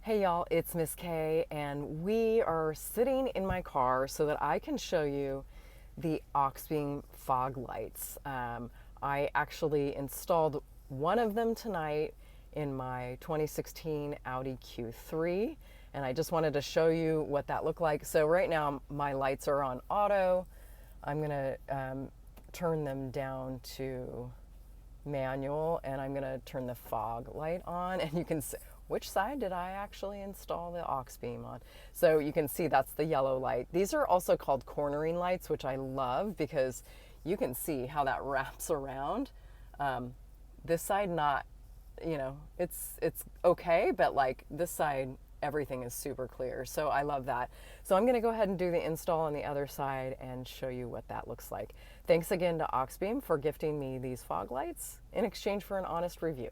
Hey y'all, it's Miss K, and we are sitting in my car so that I can show you the Auxbeam fog lights. I actually installed one of them tonight in my 2016 Audi Q3, and I just wanted to show you what that looked like. So right now my lights are on auto. I'm gonna turn them down to manual, and I'm going to turn the fog light on, and you can see which side did I actually install the Auxbeam on. So you can see that's the yellow light. These are also called cornering lights, which I love because you can see how that wraps around. This side not, it's okay, but like this side everything is super clear. So I love that. So I'm going to go ahead and do the install on the other side and show you what that looks like. Thanks again to Auxbeam for gifting me these fog lights in exchange for an honest review.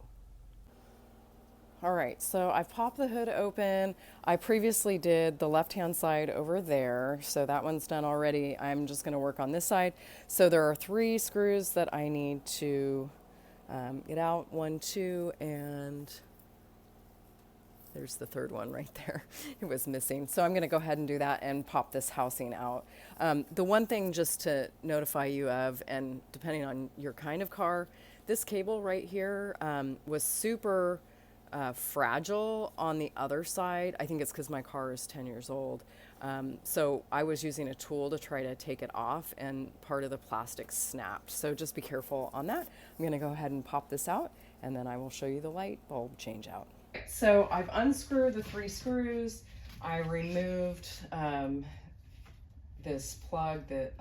All right, so I've popped the hood open. I previously did the left-hand side over there, so that one's done already. I'm just going to work on this side. So there are 3 screws that I need to get out. 1, 2, and there's the 3rd one right there. It was missing. So I'm going to go ahead and do that and pop this housing out. The one thing just to notify you of, and depending on your kind of car, this cable right here was super fragile on the other side. I think it's because my car is 10 years old. So I was using a tool to try to take it off, and part of the plastic snapped. So just be careful on that. I'm going to go ahead and pop this out, and then I will show you the light bulb change out. So I've unscrewed the 3 screws. I removed this plug that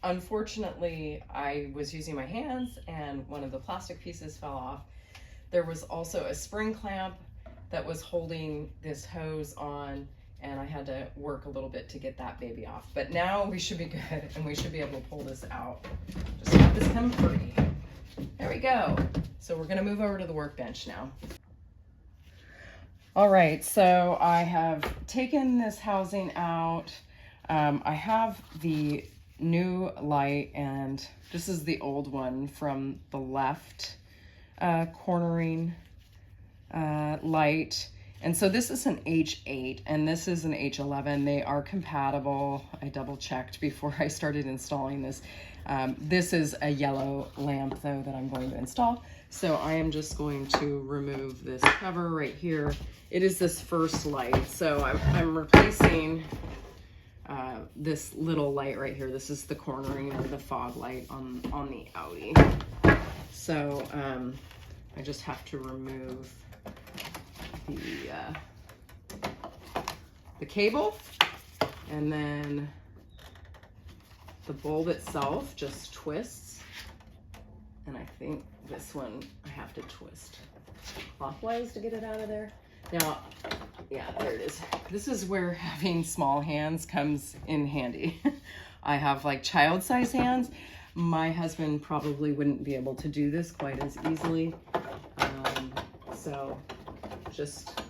unfortunately I was using my hands and one of the plastic pieces fell off. There was also a spring clamp that was holding this hose on, and I had to work a little bit to get that baby off. But now we should be good, and we should be able to pull this out. Just have this come free. There we go. So we're gonna move over to the workbench now. All right, so I have taken this housing out. I have the new light, and this is the old one from the left cornering light. And so this is an H8 and this is an H11. They are compatible. I double checked before I started installing this. This is a yellow lamp though that I'm going to install. So I am just going to remove this cover right here. It is this first light. So I'm replacing this little light right here. This is the cornering or the fog light on the Audi. So I just have to remove the cable, and then the bulb itself just twists, and I think this one I have to twist clockwise to get it out of there. Now, yeah, there it is. This is where having small hands comes in handy. I have like child-size hands. My husband probably wouldn't be able to do this quite as easily. So just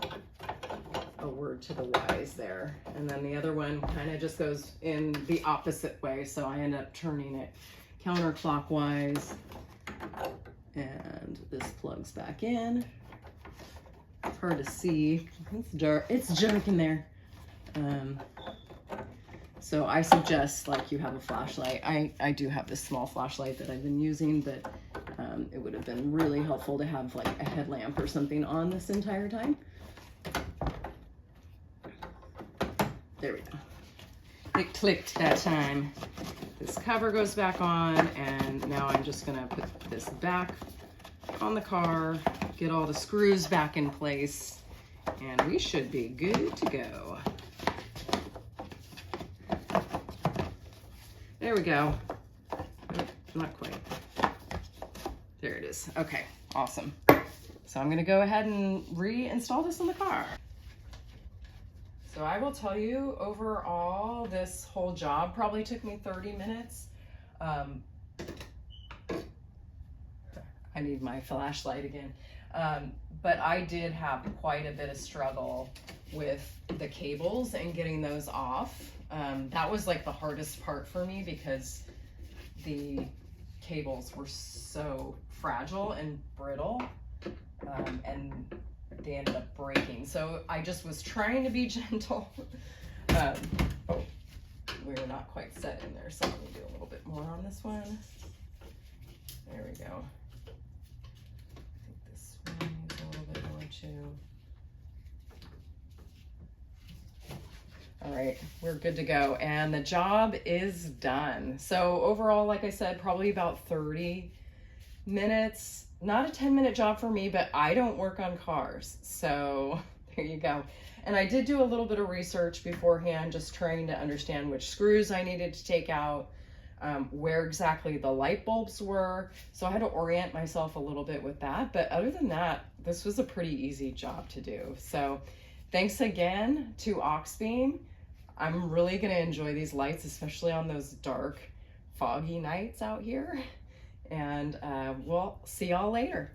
a word to the wise there. And then the other one kind of just goes in the opposite way. So I end up turning it counterclockwise, and this plugs back in. It's hard to see. It's dark. It's dark in there. So I suggest like you have a flashlight. I do have this small flashlight that I've been using, but it would have been really helpful to have like a headlamp or something on this entire time. There we go. It clicked that time. This cover goes back on, and now I'm just gonna put this back on the car, get all the screws back in place, and we should be good to go. There we go. Nope, not quite. There it is. Okay, awesome. So I'm gonna go ahead and reinstall this in the car. So I will tell you, overall, this whole job probably took me 30 minutes. I need my flashlight again. But I did have quite a bit of struggle with the cables and getting those off. That was like the hardest part for me because the cables were so fragile and brittle. And they ended up breaking. So I just was trying to be gentle. Oh, we're not quite set in there, so let me do a little bit more on this one. There we go. I think this one needs a little bit more too. All right, we're good to go. And the job is done. So overall, like I said, probably about 30 minutes. Not a 10-minute job for me, but I don't work on cars. So there you go. And I did do a little bit of research beforehand, just trying to understand which screws I needed to take out, where exactly the light bulbs were. So I had to orient myself a little bit with that. But other than that, this was a pretty easy job to do. So thanks again to Auxbeam. I'm really going to enjoy these lights, especially on those dark, foggy nights out here. And we'll see y'all later.